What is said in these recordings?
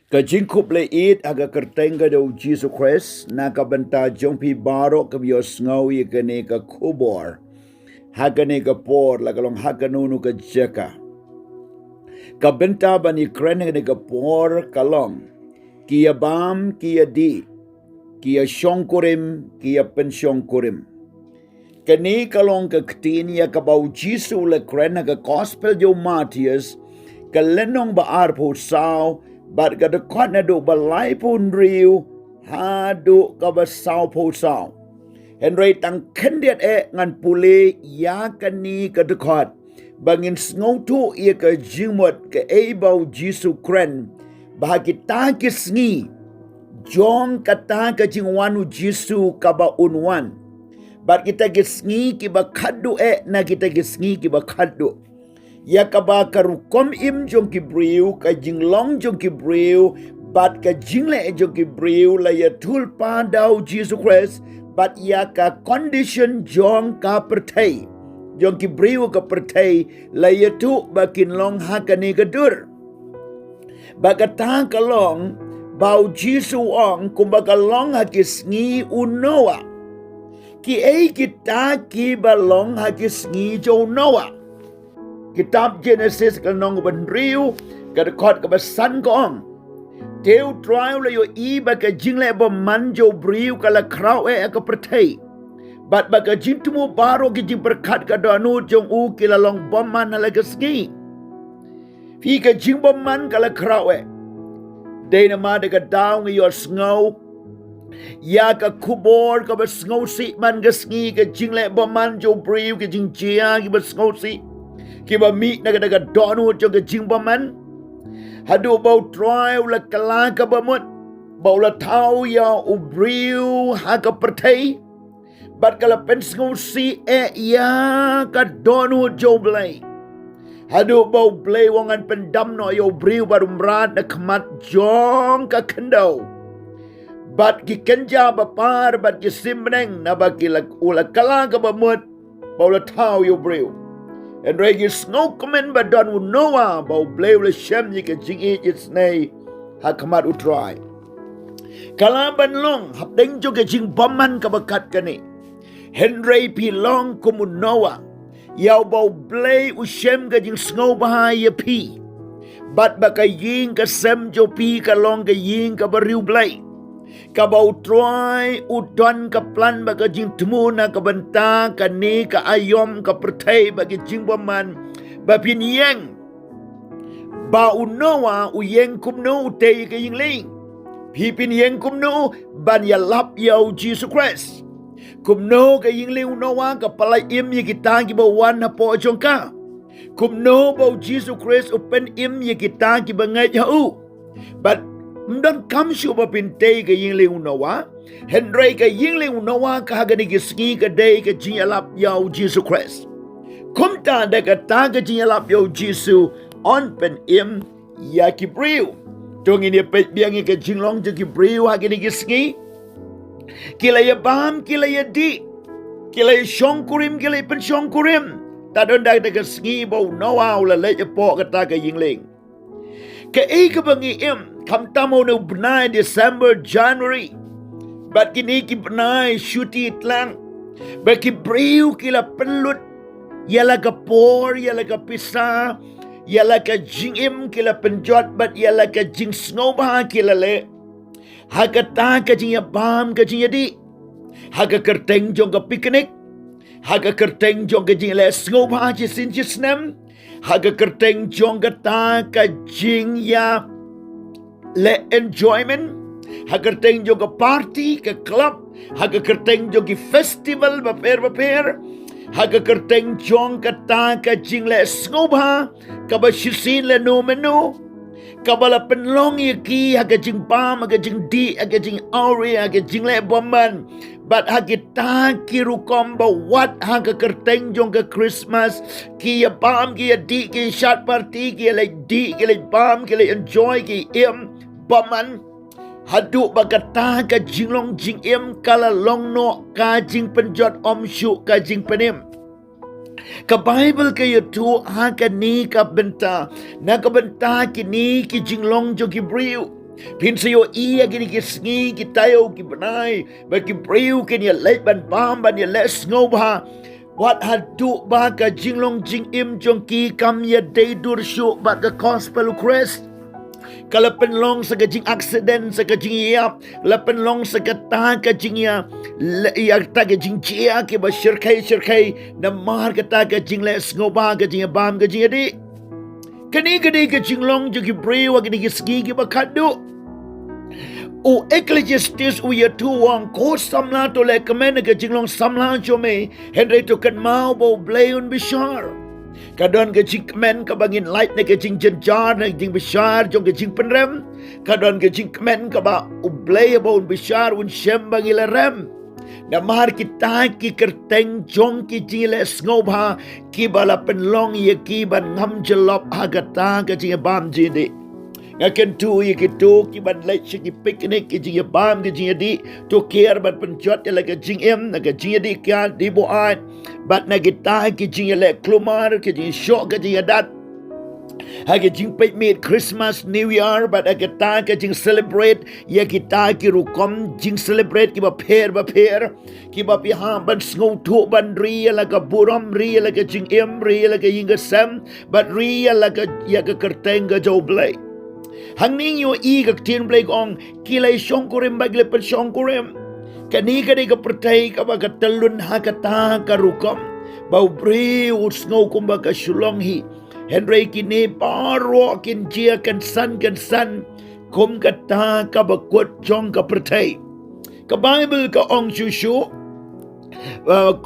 Ka jingkup le it aga kerteng ka do Jesus Christ na ka benta jong pi baro ka bios ngau ye ka ne ka kubor. Haga ne ka por la kalong haga nunu ka jeka. Ka benta bani kren ne ka por kalong. Kia bam kia di. Kia shongkurim kia pynshongkurim. Kani kalong ka ktini ya ka bau Jisu le kren ka gospel jo Matius ka lenong ba arpo sao bat ka dekot na do balai pun riu ha do ka ba sao po sao. Henry tang kendiat ngan pule ya kani ka dekot bangin sngotu ia ka jimot ka bau Jisu kren bahagi ta kisngi jong kata ka jingwanu Jisu ka ba unwan. Bat kita gisngi ki ba khaddu na kita gisngi ki ba khaddu. Ya ka ba karukom im jong ki briu ka jinglong jong ki briu bat ka jingle jong ki briu la ya tul pa dau Jesus Christ bat ya ka condition jong ka pertai. Jong ki briu ka pertai la ya tu ba kinlong ha ka ni ka dur. Ba ka ta ka long bau Jesus ong kumbaga long ha gisngi unoa. Ki kita ki balong hagis ngi jo Noah. Kitab Genesis kanong benriu kadakot kabasan koong. Teu trial layo iba ka jingle ba manjo briu kala kraw ka pertai. Bat baga jintumu baro ki jing berkat ka danu jong u kilalong boman halagas ngi. Fi ka jing boman kala kraw Dena ma de ka daw ngi yor snow. Ya ka kubor ka bas ngosi man gasngi ka jingle ba man jo briu ka jing chia ki bas ngosi ki ba mi na ka donu jo ka jing ba man hadu bau trial la kala ka ba mut bau la tau ya u briu ha ka pertai bat kala pen ngosi ya ka donu jo blai hadu bau blai wangan pendam no yo briu barum rat na kmat jong ka kendau. Bat ki kenja bapar bat ki simneng na bagi ula kala ka bamut baula tau yo breu. En regi snow komen ba don Noah bau bleu le shem ni ka jingi its nei hakamat utrai. Kala ban long hap deng jo ka jing baman ka bakat kani. Henry pi long kumun Noah. Yau bau bleu ushem ka jing snow bahaya pi. Bat baka ying ka sem jo pi ka long ka ying ka bariu blai. Kabau troy udon ka plan baga jing temu na ka benta ka ni ka ayom ka pertai bagi jing baman bapin yeng ba unowa uyeng kumno utei ka ying ling pipin yeng kumno ban ya lap yau Jesus Christ kumno ka ying ling unowa ka palai im ye kita ki bawan na po jongka kumno bau Jesus Christ open im ye kita ki bangai jau but Mdan kam shuba pintay ka yingling unawa. Henry ka yingling unawa ka hagani gisngi ka day ka jinyalap yaw Jesus Christ. Kumta da ka ta ka jinyalap yaw Jesus on pen im ya kibriu. Tung ini pet biangi ka jinglong ja kibriu hagani gisngi. Kila ya bam, kila ya di. Kila ya shongkurim, kila ya pynshongkurim. Tadon da ka gisngi bau nawa ula le ya po ka ta ka yingling. Ka ka bangi im. Kam tamo no benai December, January. Bat kini ki benai syuti itlang. Baki briu kila pelut. Yala ka por, yala ka pisa. Yala ka jingim kila penjot. Bat yala ka jing snowbaha kila le. Haka ta ka jing yabam ka jing yadi. Haka kerteng jong ka piknik. Haka kerteng jong ka jing le snowbaha jisin jisnem. Haka kerteng jong ka ta ka jing ya le enjoyment, hagar teng jo ka party, ka club, hagar kerteng jo ki festival baper, hagar kerteng jong ka ta ka jing le snobha, ka ba shisin le no menu, ka ba la penlong ki, hagar jing pam, hagar jing di, hagar jing auri, hagar jing le boman, but hagar ta ki rukom ba wat hagar kerteng jong ka Christmas, ki ya pam, ki ya di, ki shot party, ki ya le di, ki le pam, ki le enjoy, ki im, Baman hadu bagata ka jinglong jing im kala long no ka jing penjot om shu ka jing penim. Ka Bible ka yutu ha ka ni ka benta na ka benta ki ni ki jinglong jo ki briu Pinsayo iya kini kisngi kitayo kibanay bagi priu kini let ban bam ban ya les ngobha wat hadu ba ka jinglong jing im jong ki kam ya day dur shu ba ka gospel Christ kalau penlong sa kajing accident sa kajing yap la penlong sa kata kajing ya ta kajing chia ki ba shirkai na mar kata kajing les ngobha kajing bam kajing di kani kajing long jong ki priu kini kisngi ki ba kadu o Ecclesiastes uya tuang ko samla to le kamen ke jinglong samla jome Henry to kan mau bo blayun bishar kadon ke jing kamen ka bangin light ne ke jing jenjar ne jing bishar jong ke jing penrem kadon ke jing kamen ka ba u blay bo bishar un shem bangila rem na mahar kita ki kerteng jong ki jile snobha ki bala penlong ye ki ban ngam jelop hagata ke jing bam jindi ngaken tu ye kitu ki ban lai chi ki picnic ki jing bam ki jing di to care ban penjot la ka jing em na ka jing di ka di bo at bat na kita ki jing le klumar ki jing shok ki jing dat ha ki jing pe meet Christmas New Year bat kita ki jing celebrate ye kita ki rukom jing celebrate ki ba pher ki ba pi ha ban sngo thu ban ri la ka buram ri la ka jing em ri la ka ying ka sam bat ri la ka ya ka kerteng ka jo blai hang ning yo i ka tin blai gong kilai shongkurim bagle pynshongkurim kani ka ka pertai ka ba ka telun ha ka ta ka rukom bau bre us ngau kum ba ka shulong hi Henry kini paro kin jia kan san kum ka ta ka ba kot jong ka pertai ka Bible ka ong shushu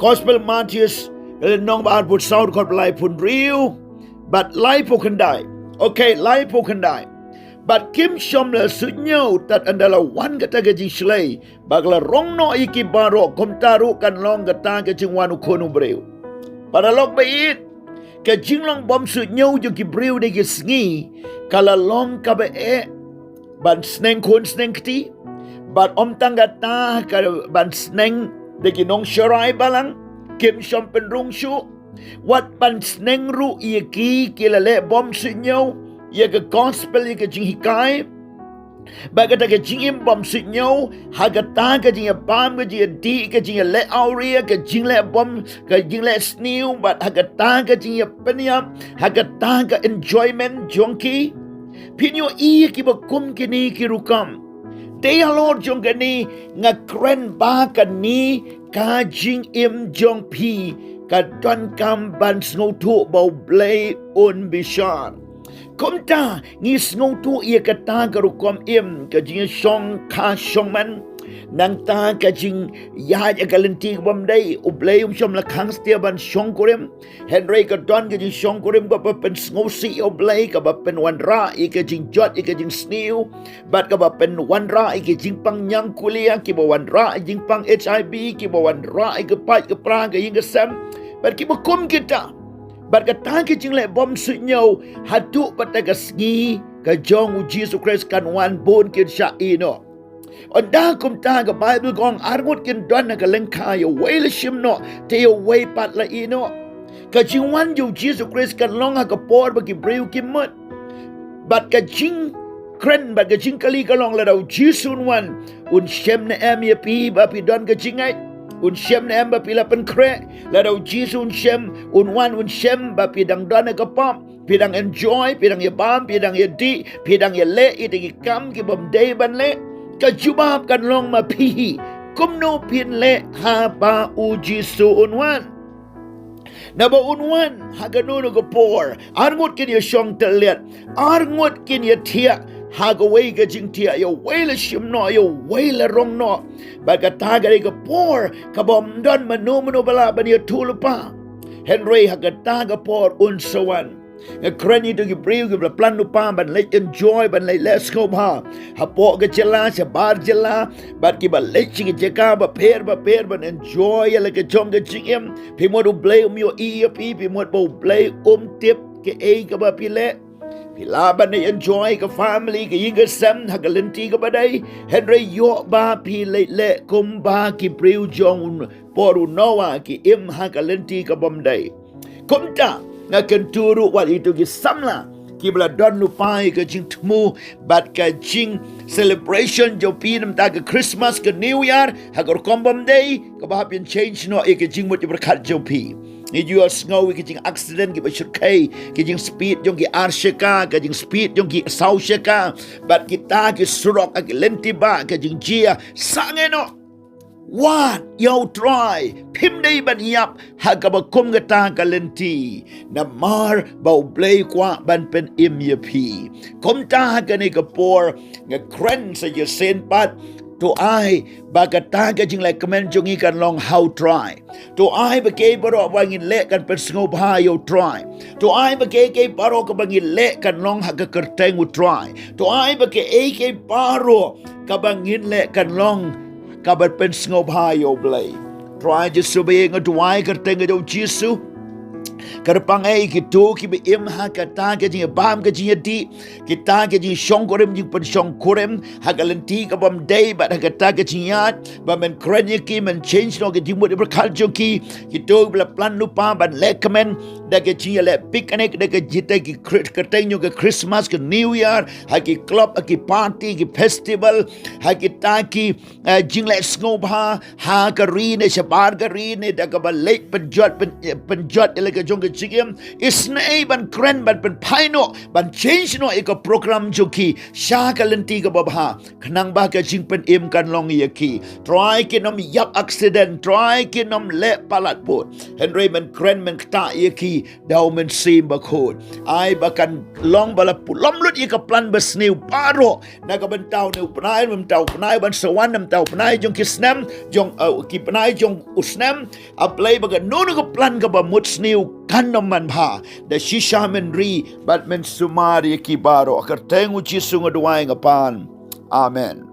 Gospel Matthews nong ba put sound kor life pun real but life can die okay life can die but kim shom la sunyo tat andala wan kata gaji shlei bagla rong no iki baro kom taru kan long kata gaji wanu konu breu para lok bait ka jinglong bom sunyo ju ki breu de ki sngi kala long ka be ban sneng kon sneng kti but om tangga ta ka ban sneng de ki nong sharai balang kim shom pen rong shu wat ban sneng ru iki kilale bom sunyo ye ka gospel ye ka jing hikai ba ka ta ka jing im bom sunyo ha ka ta ka jing bam ka jing di ka jing le auria ka jing le bom ka jing le snew but ha ka ta ka jing penya ha ka ta ka enjoyment jonki pinyo i ki ba kum ki ni ki rukam they lord jong ka ni nga kren ba ka ni ka jing im jong pi ka don kam ban snow tu ba blay un bishar Komta ngi sngo tu ia kata ka rukom im ka jing shong ka shong man nang ta ka jing ya ya galenti bom dai ublei shom la khang stia ban shongkurim Henry ka don ka jing shongkurim ka pen sngo si ublei ka ba pen wan ra i ka jing jot i ka jing snew bat ka ba pen wan ra i ka jing pang nyang kulia ki ba wan ra i jing pang HIV ki ba wan ra i ka pai ka pra ka ying ka sam bat ki ba kum kita berkata ke jing le bom sunyo hadu pataga sngi ka jong Jesus Christ kan wan bon kin sha ino onda kum ta ka Bible gong argut kin don ka lengka yo wele shim no te yo we pat la ino ka jing wan yo Jesus Christ kan long ka por ba ki breu ki mot bat ka jing kren ba ka jing kali ka long la dau jisun wan un shem na em ye pi ba pi don ka jingai un shem na em ba pila pen kre la dau jisu un shem un wan un shem ba pidang dana ka pam pidang enjoy pidang ye bam pidang ye di pidang ye le i de kam ki bom day ban le ka jubab kan long ma pi kum no pin le ha ba u jisu un wan na ba un wan ha ga no ko por arngut kin ye shong telet arngut kin ye thia ha ga wei ga jing tia yo wei la shim no yo wei la rong no ba ka ta ga ga por ka bom don manu bala ban ye tulpa Henry ha ga ta ga por un sawan nga krani to gi breu gi plan no pa ban le enjoy ban le let's go ha po ga chela sa bar chela bat ki ba le chi ge ka ba per ban enjoy la ga chong ga ching em pi mo do blay yo e pi mo bo blay tip ke e ga ba pi le Pilaban na enjoy ka family ka yiga sam hagalenti ka baday Henry yo ba pi le kumba ki priu jong poru noa ki im hagalenti ka bomday kumta nga kenturu wal itu ki samla Kibla don lupai ke jing temu bat ke jing celebration jo pi nam ta ke Christmas ke New Year hagor kombam day ke bahapian change no ke jing mut berkat jo pi. Ni jual sengau ke jing accident ke berkai ke jing speed jong ke arsheka ke jing speed jong ke sausheka bat kita ke surok ke lentiba ke jing jia sangeno Wat yau try pim dei ban yap hagaba kum gata kalenti na mar bau blay kwa ban pen im ye pi kom ta hagane kapor nga kren sa ye sen pat to ai bagata ka jing like comment jong ikan long how try to ai bagay baro bangin le kan pen sngo ba yo try to ai bagay kay baro ka bangin le kan long haga kerteng u try to ai bagay kay baro ka bangin le kan long kabar pen sngop hayo blay. Try just subay nga duway kerteng nga Jesu. Karpang ay kito kibi imha kata ka jing bam ka jing di kita ka jing shongkurim jing pynshongkurim hagalenti ka bam day bat hagata ka jing yat bamen krenya ki men change no ka jing mut berkaljo ki kito bla plan lupa ban lekamen da ka jing le picnic da ka jita ki kerteng ka Christmas ka New Year hagi club hagi party ki festival hagi taki jing le sngop ha ka rine shabar ka rine da ka ba late penjot ka jong ke jigim isnai ban kren ban pen paino ban change no eka program joki sha kalenti ka babha khnang ba ka jing pen im kan long yaki try ke nom yak accident try ke nom le palat pot henry man kren man ta yaki daw men sim ba khot ai ba kan long bala pulom lut eka plan besniu paro na ka ban taw ne upnai mem taw pnai ban sawan nam taw pnai jong kisnam jong ki pnai jong usnam apply ba ka no ka plan ka ba mut sniu kan naman ba da shisha men ri bat men sumari ki baro kerteng uci sunga duai ngapan amen.